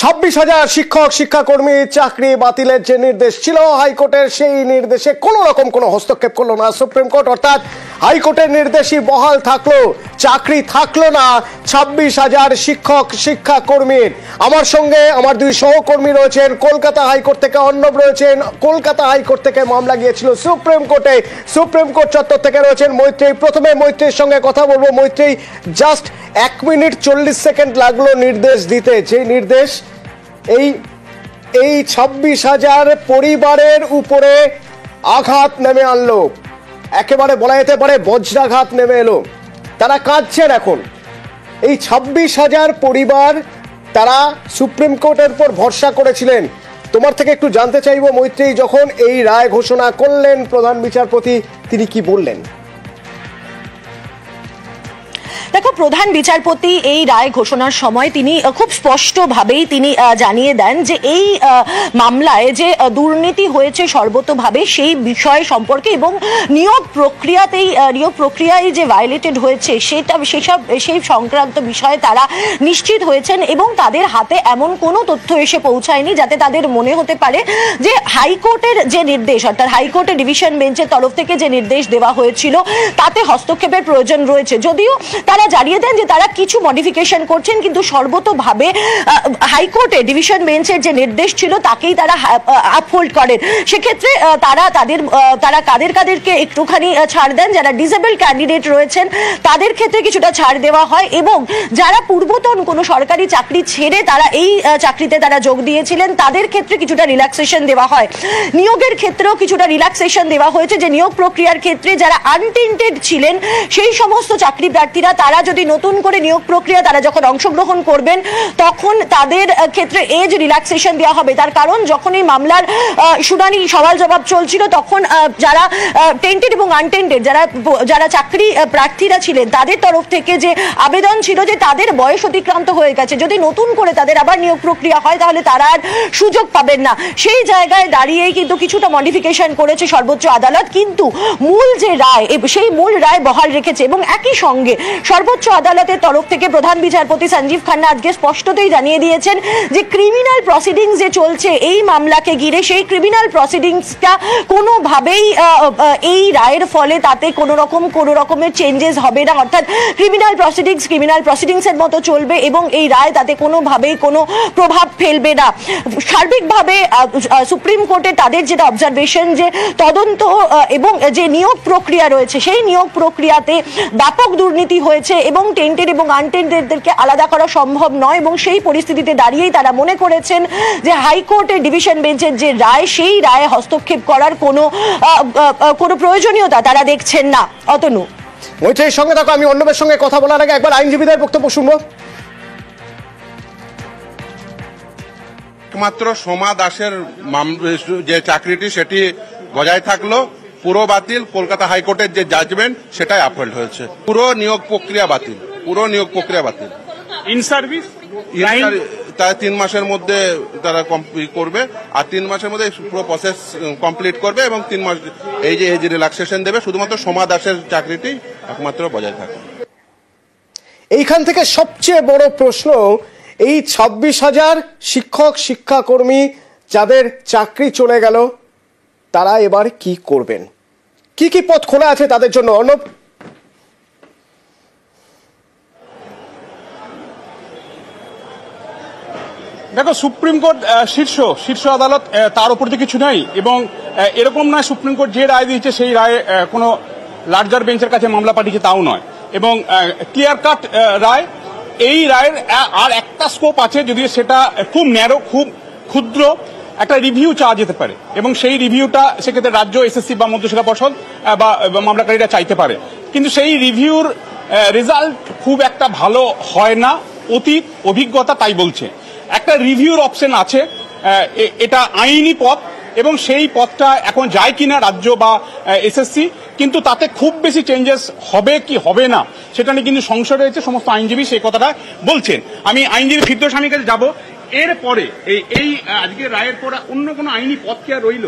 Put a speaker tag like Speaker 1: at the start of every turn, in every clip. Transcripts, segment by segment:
Speaker 1: 26,000 শিক্ষক শিক্ষাকর্মী চাকরি বাতিলের যে নির্দেশ ছিল হাইকোর্টের, সেই নির্দেশে কোনো রকম কোনো হস্তক্ষেপ করলো না সুপ্রিম কোর্ট। অর্থাৎ হাইকোর্টের নির্দেশই বহাল থাকলো, চাকরি থাকলো না 26,000 শিক্ষক শিক্ষাকর্মীর। আমার সঙ্গে আমার দুই সহকর্মী রয়েছেন কলকাতা হাইকোর্ট থেকে, অর্ণব রয়েছেন কলকাতা হাইকোর্ট থেকে, মামলা গিয়েছিল সুপ্রিম কোর্টে, সুপ্রিম কোর্ট চত্বর থেকে রয়েছেন মৈত্রী। প্রথমে মৈত্রীর সঙ্গে কথা বলবো। মৈত্রী, জাস্ট 1 মিনিট 40 সেকেন্ড লাগলো নির্দেশ দিতে, যে নির্দেশ এই 26,000 পরিবারের উপরে আঘাত নেমে আনলো, একেবারে বলা যেতে পারে বজ্রাঘাত নেমে এলো। তারা কাঁদছেন এখন। এই 26,000 পরিবার, তারা সুপ্রিম কোর্টের উপর ভরসা করেছিলেন। তোমার থেকে একটু জানতে চাইবো মৈত্রী, যখন এই রায় ঘোষণা করলেন প্রধান বিচারপতি, তিনি কি বললেন?
Speaker 2: দেখো, প্রধান বিচারপতি এই রায় ঘোষণার সময় তিনি খুব স্পষ্টভাবেই তিনি জানিয়ে দেন যে এই মামলায় যে দুর্নীতি হয়েছে সর্বতোভাবে সেই বিষয় সম্পর্কে এবং নিয়োগ প্রক্রিয়ায় যে ভায়োলেটেড হয়েছে সেই সংক্রান্ত বিষয়ে তারা নিশ্চিত হয়েছেন এবং তাদের হাতে এমন কোনো তথ্য এসে পৌঁছায়নি যাতে তাদের মনে হতে পারে যে হাইকোর্টের যে নির্দেশ, অর্থাৎ হাইকোর্টের ডিভিশন বেঞ্চের তরফ থেকে যে নির্দেশ দেওয়া হয়েছিল তাতে হস্তক্ষেপের প্রয়োজন রয়েছে। যদিও তারা জানিয়ে দেন যে তারা কিছু মডিফিকেশন করছেন, কিন্তু সর্বতোভাবে হাইকোর্টে ডিভিশন বেঞ্চের যে নির্দেশ ছিল তাকেই তারা আপহোল্ড করেন। সেক্ষেত্রে তারা কাদেরকে একটুখানি ছাড় দেন, যারা ডিসেবল ক্যান্ডিডেট রয়েছেন তাদের ক্ষেত্রে কিছুটা ছাড় দেওয়া হয় এবং যারা পূর্বতন কোনো সরকারি চাকরি ছেড়ে তারা এই চাকরিতে তারা যোগ দিয়েছিলেন তাদের ক্ষেত্রে কিছুটা রিল্যাক্সেশন দেওয়া হয়। নিয়োগের ক্ষেত্রেও কিছুটা রিল্যাক্সেশন দেওয়া হয়েছে, যে নিয়োগ প্রক্রিয়ার ক্ষেত্রে যারা আনটেন্টেড ছিলেন সেই সমস্ত চাকরি প্রার্থীরা তারা যদি নতুন করে নিয়োগ প্রক্রিয়া তারা যখন অংশগ্রহণ করবেন তখন তাদের ক্ষেত্রে এজ রিল্যাক্সেশন দেওয়া হবে। তার কারণ যখন এই মামলার শুনানি সওয়াল জবাব চলছিল তখন যারা টেন্টেড এবং আনটেন্টেড যারা চাকরি প্রার্থীরা ছিলেন তাদের তরফ থেকে যে আবেদন ছিল যে তাদের বয়স অতিক্রান্ত হয়ে গেছে, যদি নতুন করে তাদের আবার নিয়োগ প্রক্রিয়া হয় তাহলে তারা আর সুযোগ পাবেন না। সেই জায়গায় দাঁড়িয়েই কিন্তু কিছুটা মডিফিকেশন করেছে সর্বোচ্চ আদালত, কিন্তু মূল যে রায় সেই মূল রায় বহাল রেখেছে। এবং একই সঙ্গে সর্বোচ্চ আদালতের তরফ থেকে প্রধান বিচারপতি সঞ্জীব খান্না আজকে স্পষ্টতই জানিয়ে দিয়েছেন যে ক্রিমিনাল প্রসিডিংস যে চলছে এই মামলাকে ঘিরে, সেই ক্রিমিনাল প্রসিডিংসটা কোনোভাবেই এই রায়ের ফলে তাতে কোনো রকমের চেঞ্জেস হবে না, অর্থাৎ ক্রিমিনাল প্রসিডিংস এর মতো চলবে এবং এই রায় তাতে কোনোভাবেই কোনো প্রভাব ফেলবে না। সার্বিকভাবে সুপ্রিম কোর্টে তাদের যেটা অবজারভেশন যে তদন্ত এবং যে নিয়োগ প্রক্রিয়া রয়েছে সেই নিয়োগ প্রক্রিয়াতে ব্যাপক দুর্নীতি হয়েছে এবং টেন্টেড এবং আনটেন্টেডদেরকে আলাদা করা সম্ভব নয়, এবং সেই পরিস্থিতিতে দাঁড়িয়েই তারা মনে করেছেন যে হাইকোর্টের ডিভিশন বেঞ্চের যে রায় সেই রায়ে হস্তক্ষেপ করার কোনো প্রয়োজনীয়তা তারা দেখছেন না। অতনু,
Speaker 1: মৈত্রীর সঙ্গে থাকো। আমি অন্যদের সঙ্গে কথা বলার আগে একবার আইনজীবীদের বক্তব্য শুনবো।
Speaker 3: একমাত্র সোমা দাসের যে চাকরিটি সেটি বজায় থাকলো, পুরো বাতিল। কলকাতা হাইকোর্টের যে জাজমেন্ট সেটাই আপহোল্ড হয়েছে। পুরো নিয়োগ প্রক্রিয়া বাতিল। ইন সার্ভিস তারা 3 মাসের মধ্যে তারা কমপ্লিট করবে, আর 3 মাসের মধ্যে পুরো প্রসেস কমপ্লিট করবে এবং 3 মাস এই যে রিল্যাক্সেশন দেবে। শুধুমাত্র সোমা দাসের চাকরিটি একমাত্র বজায় থাকবে।
Speaker 1: এইখান থেকে সবচেয়ে বড় প্রশ্ন, এই 26,000 শিক্ষক শিক্ষাকর্মী যাদের চাকরি চলে গেল তারা এবার কি করবেন? কি কি পথ খোলা আছে তাদের জন্য? অর্ণব,
Speaker 4: দেখো, সুপ্রিম কোর্ট শীর্ষ আদালত, তার উপর তো কিছু নাই এবং এরকম নয় সুপ্রিম কোর্ট যে রায় দিয়েছে সেই রায়ে কোনো লার্জার বেঞ্চের কাছে মামলা পাঠিয়েছে তাও নয়, এবং ক্লিয়ার কাট রায়। এই রায়ের আর একটা স্কোপ আছে, যদিও সেটা খুব ন্যারো, খুব ক্ষুদ্র, একটা রিভিউ চাওয়া যেতে পারে এবং সেই রিভিউটা সেক্ষেত্রে রাজ্য এসএসসি বা মধ্যশিক্ষা পর্ষদ বা মামলাকারীরা চাইতে পারে, কিন্তু সেই রিভিউর রেজাল্ট খুব একটা ভালো হয় না। অতীত অভিজ্ঞতা তাই বলছে। একটা রিভিউর অপশন আছে, এটা আইনি পথ এবং সেই পথটা এখন যায় কিনা রাজ্য বা এসএসসি, কিন্তু তাতে খুব বেশি চেঞ্জেস হবে কি হবে না সেটা নিয়ে কিন্তু সংশয় রয়েছে। সমস্ত আইনজীবী সেই কথাটা বলছেন। আমি আইনজীবী ফিরদৌস স্বামীর কাছে যাবো। এরপরে এই আজকের রায়ের পরে অন্য কোনো আইনি পথ কি আর রইল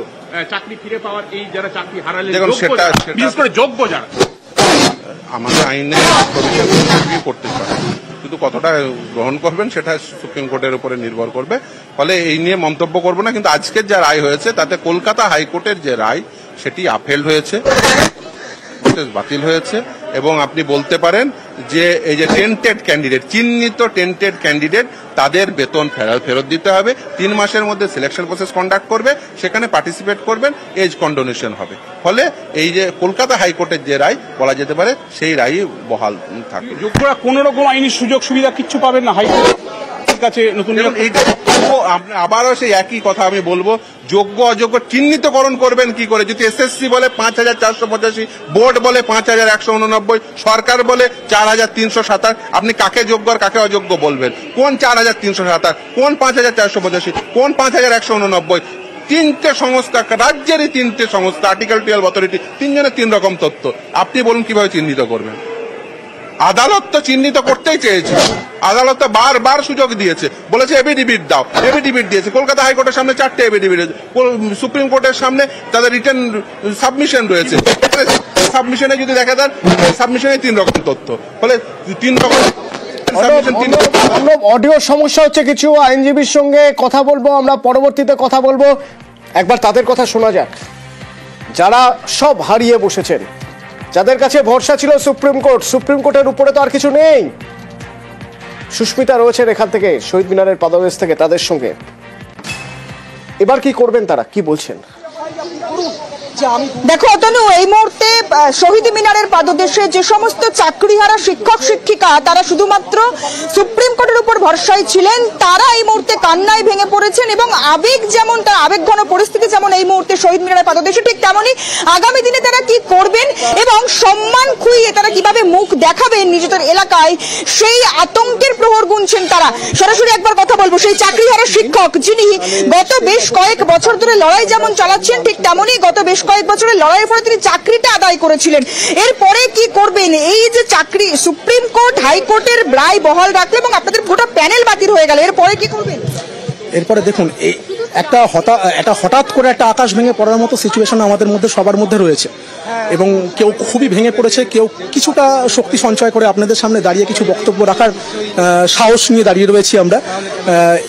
Speaker 4: চাকরি ফিরে পাওয়ার? এই যারা চাকরি হারালেন, বিশেষ করে যোগ্য যারা,
Speaker 3: আমাদের আইনে করতে পারে, শুধু কতটা গ্রহণ করবেন সেটা সুপ্রিম কোর্টের উপরে নির্ভর করবে। ফলে এই নিয়ে মন্তব্য করব না, কিন্তু আজকের যা রায় হয়েছে তাতে কলকাতা হাইকোর্টের যে রায় সেটি আপহেল্ড হয়েছে, বাতিল হয়েছে। এবং আপনি বলতে পারেন যে এই যে টেন্টেড ক্যান্ডিডেট, চিহ্নিত টেন্টেড ক্যান্ডিডেট, তাদের বেতন ফেরত দিতে হবে। 3 মাসের মধ্যে সিলেকশন প্রসেস কন্ডাক্ট করবে, সেখানে পার্টিসিপেট করবেন, এজ কন্ডোনেশন হবে। ফলে এই যে কলকাতা হাইকোর্টের যে রায় বলা যেতে পারে সেই রায়ই বহাল থাকবে।
Speaker 4: যোগ্যরা কোনো রকম আইনি সুযোগ সুবিধা কিচ্ছু পাবেন না হাইকোর্টের কাছে। নতুন
Speaker 3: আবারও সেই একই কথা আমি বলবো, যোগ্য অযোগ্য চিহ্নিতকরণ করবেন কি করে? যদি এসএসসি বলে 5,485, বোর্ড বলে 5,189, সরকার বলে 4,327, আপনি কাকে যোগ্য আর কাকে অযোগ্য বলবেন? কোন 4,327, কোন 5,485, কোন 5,189? 3টে সংস্থা, রাজ্যেরই 3টে সংস্থা, আর্টিকেল 12 অথরিটি, 3 জনের 3 রকম তথ্য। আপনি বলুন কিভাবে চিহ্নিত করবেন? আদালত তো চিহ্নিত করতেই চেয়েছে, আদালত তো বারবার সুযোগ দিয়েছে, বলেছে এফিডেভিট দাও, এফিডেভিট দিয়েছে। কলকাতা হাইকোর্টের সামনে 4টে এফিডেভিট, সুপ্রিম কোর্টের সামনে তাদের রিটার্ন সাবমিশন রয়েছে। সাবমিশনে যদি দেখা যায় সাবমিশনে 3 রকম তথ্য, ফলে 3 রকম
Speaker 1: অডিও সমস্যা হচ্ছে কিছু। আইনজীবীর সঙ্গে কথা বলবো আমরা, পরবর্তীতে কথা বলবো। একবার তাদের কথা শোনা যাক, যারা সব হারিয়ে বসেছেন, যাদের কাছে ভরসা ছিল সুপ্রিম কোর্ট, সুপ্রিম কোর্টের উপরে তো আর কিছু নেই। সুস্মিতা রয়েছেন এখান থেকে, শহীদ মিনারের পাদদেশ থেকে, তাদের সঙ্গে এবার কি করবেন, তারা কি বলছেন?
Speaker 5: দেখো অতনু, এই মুহূর্তে শহীদ মিনারের পাদদেশে যে সমস্ত চাকরিহারা শিক্ষক শিক্ষিকা তারা শুধুমাত্র সুপ্রিম কোর্টের উপর ভরসায় ছিলেন, তারা এই মুহূর্তে কান্নায় ভেঙে পড়েছেন। এবং আবেগ যেমন, তার আবেগঘন পরিস্থিতি যেমন এই মুহূর্তে শহীদ মিনারের পাদদেশে, ঠিক তেমনই আগামী দিনে তারা কি করবেন এবং সম্মান খুইয়ে তারা কিভাবে মুখ দেখাবেন নিজেদের এলাকায়, সেই আতঙ্কের প্রহর গুনছেন তারা। সরাসরি একবার কথা বলবো সেই চাকরিহারা শিক্ষক, যিনি গত বেশ কয়েক বছর ধরে লড়াই যেমন চালাচ্ছেন, ঠিক তেমনই গত বেশ কয়েক বছরের লড়াইয়ের পরে তিনি চাকরিটা আদায় করেছিলেন। এরপরে কি করবেন? এই যে চাকরি, সুপ্রিম কোর্ট হাইকোর্টের রায় বহাল রাখলো এবং আপনাদের গোটা প্যানেল বাতিল হয়ে গেল, এরপরে কি করবেন?
Speaker 6: এরপরে দেখুন, একটা হঠাৎ করে একটা আকাশ ভেঙে পড়ার মতো সিচুয়েশন আমাদের মধ্যে সবার মধ্যে রয়েছে এবং কেউ খুবই ভেঙে পড়েছে, কেউ কিছুটা শক্তি সঞ্চয় করে আপনাদের সামনে দাঁড়িয়ে কিছু বক্তব্য রাখার সাহস নিয়ে দাঁড়িয়ে রয়েছি আমরা।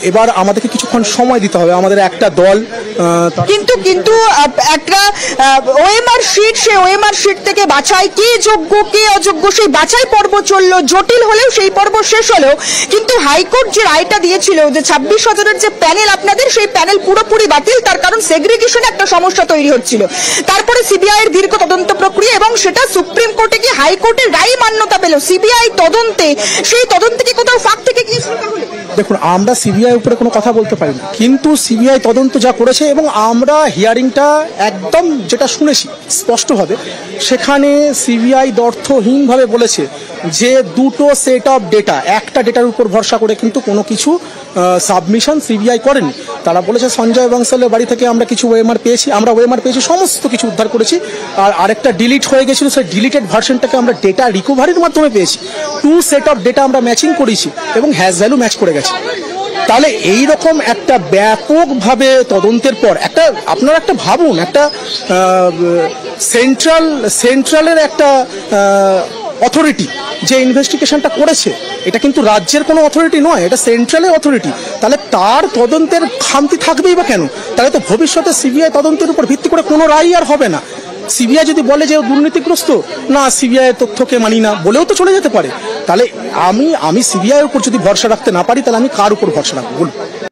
Speaker 6: এবার আমাদেরকে কিছুক্ষণ সময় দিতে হবে, আমাদের একটা দল।
Speaker 5: কিন্তু একটা ওএমআর শিট, সেই ওএমআর শিট থেকে বাছাই কে যোগ্য কে অযোগ্য, সেই বাছাই পর্ব চললো, জটিল হলেও সেই পর্ব শেষ হলেও কিন্তু হাইকোর্ট যে রায়টা দিয়েছিল যে 26,000-এর যে প্যানেল আপনাদের, সেই প্যানেল পুরোপুরি বাতিল। তার কারণ সেগ্রিগেশনে একটা সমস্যা তৈরি হচ্ছিল। তারপরে সিবিআই এর দীর্ঘ তদন্ত প্রক্রিয়া এবং সেটা সুপ্রিম কোর্টে গিয়ে হাইকোর্টের রায় মান্যতা পেল। সিবিআই তদন্তে, সেই তদন্তে কি কোথাও ফাঁক থেকে গিয়েছিল?
Speaker 6: দেখুন, আমরা সিবিআই উপরে কোনো কথা বলতে পারি না, কিন্তু সিবিআই তদন্ত যা করেছে এবং আমরা হিয়ারিংটা একদম যেটা শুনেছি স্পষ্টভাবে, সেখানে সিবিআই অর্থহীনভাবে বলেছে যে 2টো সেট অফ ডেটা, একটা ডেটার উপর ভরসা করে কিন্তু কোনো কিছু সাবমিশন সিবিআই করেনি। তারা বলেছে সঞ্জয় বংশালের বাড়ি থেকে আমরা কিছু ওএমআর পেয়েছি, আমরা ওএমআর পেয়েছি, সমস্ত কিছু উদ্ধার করেছি, আর আরেকটা ডিলিট হয়ে গেছিল, সেই ডিলিটেড ভার্সনটাকে আমরা ডেটা রিকভারির মাধ্যমে পেয়েছি। 2 সেট অফ ডেটা আমরা ম্যাচিং করেছি এবং হ্যাশ ভ্যালু ম্যাচ করে গেছে। তাহলে এই রকম একটা ব্যাপকভাবে তদন্তের পর আপনারা একটা ভাবুন, একটা সেন্ট্রালের একটা অথরিটি যে ইনভেস্টিগেশনটা করেছে, এটা কিন্তু রাজ্যের কোনো অথরিটি নয়, এটা সেন্ট্রালের অথরিটি। তাহলে তার তদন্তের খামতি থাকবেই বা কেন? তাহলে তো ভবিষ্যতে সিবিআই তদন্তের উপর ভিত্তি করে কোনো রায় আর হবে না। সিবিআই যদি বলে যে দুর্নীতিগ্রস্ত, না সিবিআই তথ্যকে মানি না বলেও তো চলে যেতে পারে। তাহলে আমি সিবিআই উপর যদি ভরসা রাখতে না পারি, তাহলে আমি কার উপর ভরসা রাখবো বলুন?